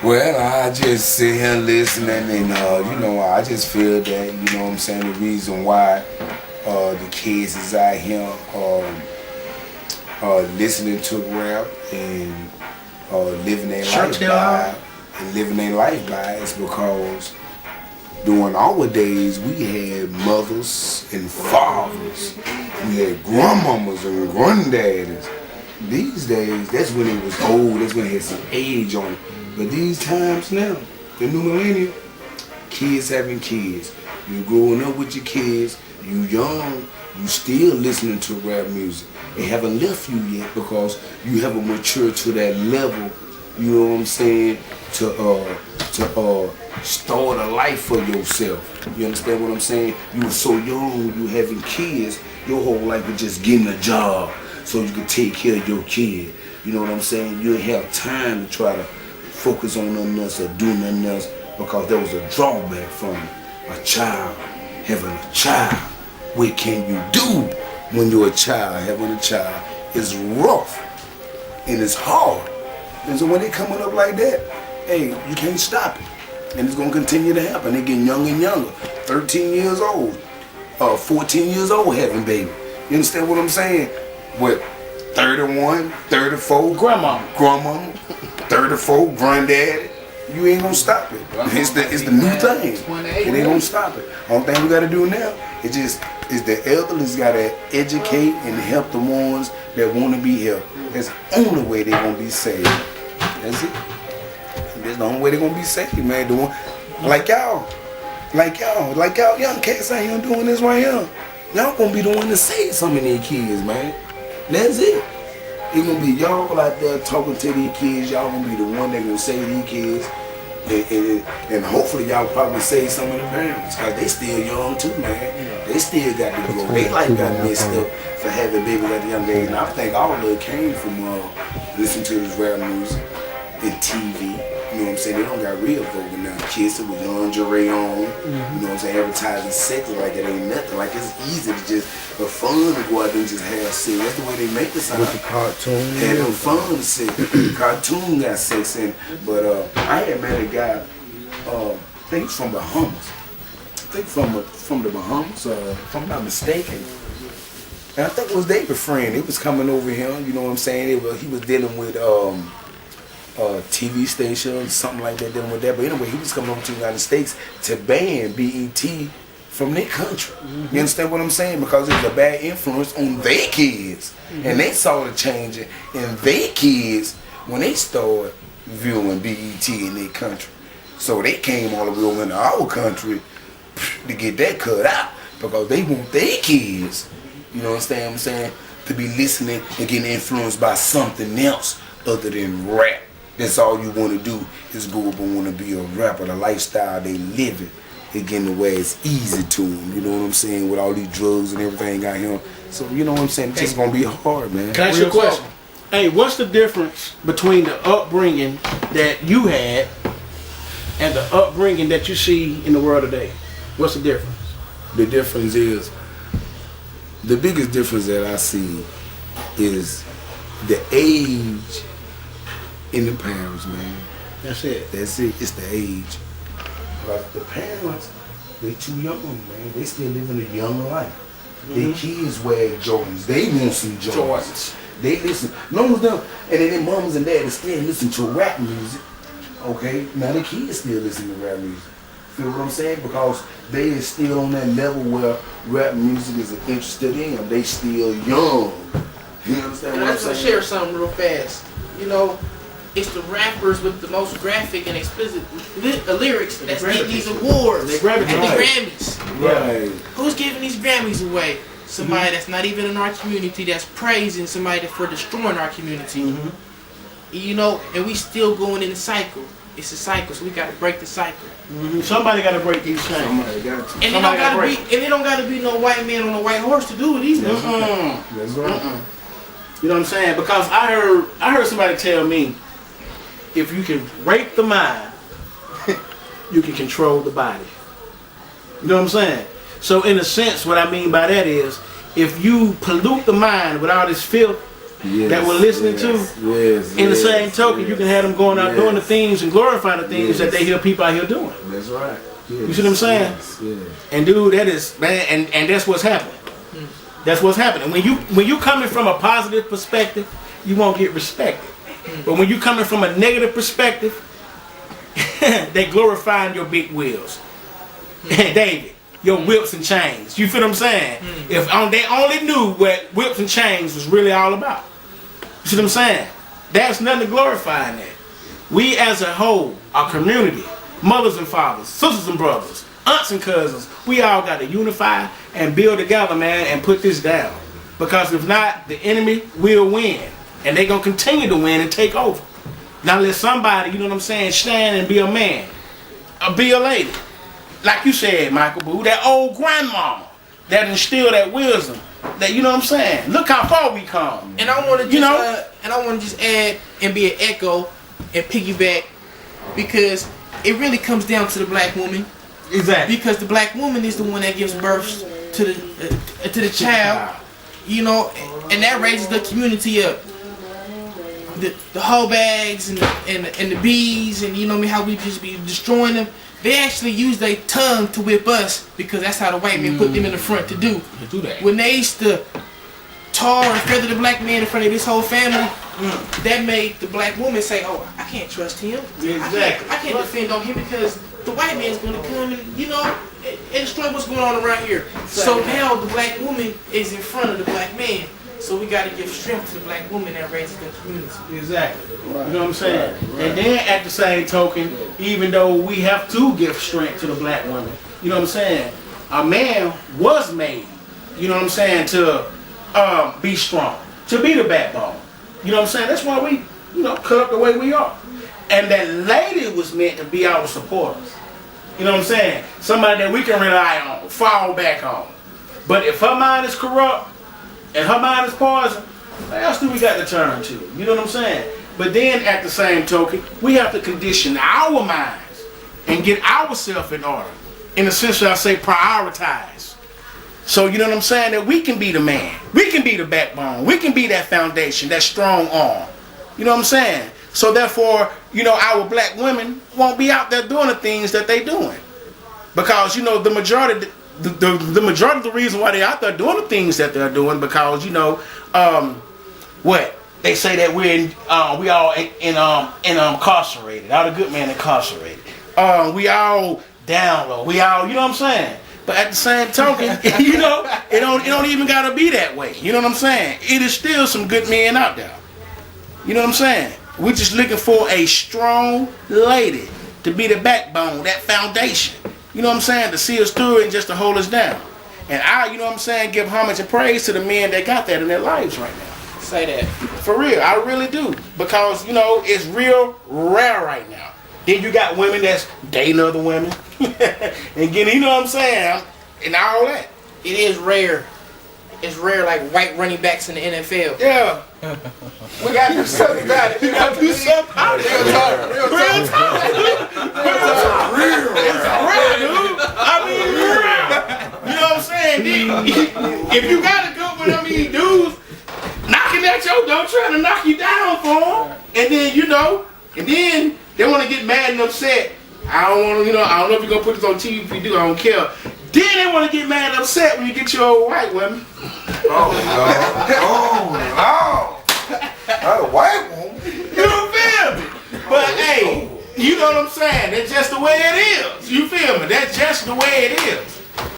Well, I just sit here listening, and I just feel that you know what I'm saying. The reason why the kids is out here listening to rap and living their life by is because during our days we had mothers and fathers, we had grandmamas and granddaddies. These days, that's when it was old, that's when it had some age on it. But these times now, the new millennium, kids having kids. You growing up with your kids, you young, you still listening to rap music. They haven't left you yet because you haven't matured to that level, you know what I'm saying, to start a life for yourself. You understand what I'm saying? You were so young, you having kids, your whole life was just getting a job so you could take care of your kid. You know what I'm saying? You didn't have time to try to focus on nothing else or do nothing else because there was a drawback from a child having a child. What can you do when you're a child? Having a child is rough and it's hard. And so when they coming up like that, hey, you can't stop it. And it's gonna continue to happen. They getting younger and younger. 13 years old, 14 years old having baby. You understand what I'm saying? What, 31, 34, grandmama, 34, granddaddy. You ain't gonna stop it. It's the new thing. It ain't gonna stop it. Only thing we gotta do now is the elderly's gotta educate and help the ones that wanna be helped. That's the only way they gonna be saved. That's it. That's the only way they gonna be saved, man. Doing like y'all young cats out here doing this right here. Y'all gonna be the one to save some of these kids, man. That's it. It's gonna be y'all out there talking to these kids. Y'all gonna be the one that gonna save these kids, and hopefully y'all probably save some of the parents, cause they still young too, man. They still got to grow. They life got messed up for having babies at a young age. And I think all of it came from listening to this rap music and TV. You know what I'm saying? They don't got real voting now. Kids that with lingerie on, you know what I'm saying, advertising sex like it ain't nothing. Like it's easy to just, for fun to go out there and just have sex. That's the way they make the sound. With the cartoon. Having fun sex. Cartoon got sex in it. But I had met a guy, I think he's from Bahamas. I think from the Bahamas, if I'm not mistaken. And I think it was David friend. He was coming over here, you know what I'm saying? He was dealing with TV station, something like that, dealing with that. But anyway, he was coming over to the United States to ban BET from their country. You understand what I'm saying? Because it was a bad influence on their kids. And they saw the change in their kids when they started viewing BET in their country. So they came all the way over into our country to get that cut out because they want their kids, you know what I'm saying, to be listening and getting influenced by something else other than rap. That's all you want to do is go up and want to be a rapper. The lifestyle they live it, they getting the way it's easy to them. You know what I'm saying? With all these drugs and everything out here. So you know what I'm saying? It's just gonna be hard, man. Can I ask you a question? Hey, what's the difference between the upbringing that you had and the upbringing that you see in the world today? What's the difference? The difference is, the biggest difference that I see is the age in the parents, man. That's it. That's it. It's the age. Like the parents, they too young, man. They still living a young life. Their kids wear Jordans. They want some Jordans. They listen. Long as them, and then their moms and dads still listen to rap music. Okay, now the kids still listen to rap music. Feel what I'm saying? Because they is still on that level where rap music is interested in them. They still young. You understand what I'm saying? I just want to share something real fast. You know, it's the rappers with the most graphic and explicit lyrics that's getting these awards at the Grammys. Right. Who's giving these Grammys away? Somebody that's not even in our community, that's praising somebody for destroying our community. You know, and we still going in the cycle. It's a cycle, so we got to break the cycle. Somebody got to break these chains. Somebody got to. And it don't got to be no white man on a white horse to do it either. That's right. You know what I'm saying? Because I heard somebody tell me, if you can rape the mind, you can control the body. You know what I'm saying? So in a sense, what I mean by that is, if you pollute the mind with all this filth, that we're listening to. In the same token, you can have them going out doing the things and glorifying the things that they hear people out here doing. That's right. You see what I'm saying? And dude, that is, man, and that's what's happening. That's what's happening. When you coming from a positive perspective, you won't get respected. But when you coming from a negative perspective, they glorifying your big wheels. David, your whips and chains. You feel what I'm saying? If they only knew what whips and chains was really all about. You see what I'm saying? There's nothing to glorify in that. We as a whole, our community, mothers and fathers, sisters and brothers, aunts and cousins, we all got to unify and build together, man, and put this down. Because if not, the enemy will win. And they're going to continue to win and take over. Now let somebody, you know what I'm saying, stand and be a man. Or be a lady. Like you said, Michael Boo, that old grandmama that instilled that wisdom. That, you know what I'm saying? Look how far we come. And I want to just, add and be an echo and piggyback, because it really comes down to the black woman. Exactly. Because the black woman is the one that gives birth to the child, you know, and that raises the community up. The hoe bags and the bees, and you know how we just be destroying them. They actually use their tongue to whip us, because that's how the white men put them in the front to do. That. When they used to tar and feather the black man in front of this whole family, that made the black woman say, "Oh, I can't trust him. Exactly. I can't defend on him because the white man's going to come and, you know, and destroy what's going on around here." So now the black woman is in front of the black man. So we got to give strength to the black woman that raises the community. Exactly. Right. You know what I'm saying? Right. And then at the same token, even though we have to give strength to the black woman, you know what I'm saying? A man was made, you know what I'm saying, to be strong, to be the backbone. You know what I'm saying? That's why we, you know, cut up the way we are. And that lady was meant to be our supporters. You know what I'm saying? Somebody that we can rely on, fall back on. But if her mind is corrupt, and her mind is poison, what else do we got to turn to? You know what I'm saying? But then at the same token, we have to condition our minds and get ourselves in order. In the sense that I say prioritize. So you know what I'm saying? That we can be the man. We can be the backbone. We can be that foundation, that strong arm. You know what I'm saying? So therefore, you know, our black women won't be out there doing the things that they doing. Because, you know, the majority of the reason why they're out there doing the things that they're doing, because, you know, what they say that we all incarcerated. All the good men incarcerated. We all down low. We all, you know what I'm saying? But at the same token, you know, it don't even gotta be that way. You know what I'm saying? It is still some good men out there. You know what I'm saying? We're just looking for a strong lady to be the backbone, that foundation. You know what I'm saying? To see us through it and just to hold us down. And I, you know what I'm saying, give homage and praise to the men that got that in their lives right now. Say that. For real, I really do. Because, you know, it's real rare right now. Then you got women that's dating other women. And getting, you know what I'm saying? And all that. It is rare. It's rare, like white running backs in the NFL. Yeah. We gotta do something about it. We gotta do something about it. Real talk. Real, dude. I mean, real. You know what I'm saying? If you got a good one, I mean, dudes knocking at your door, trying to knock you down for them. And then, you know, and then they want to get mad and upset. I don't want to, you know, I don't know if you're going to put this on TV. If you do, I don't care. Then they want to get mad and upset when you get your old white women. Oh, no. Not a white woman. You feel me? But, hey, you know what I'm saying? That's just the way it is. You feel me? That's just the way it is.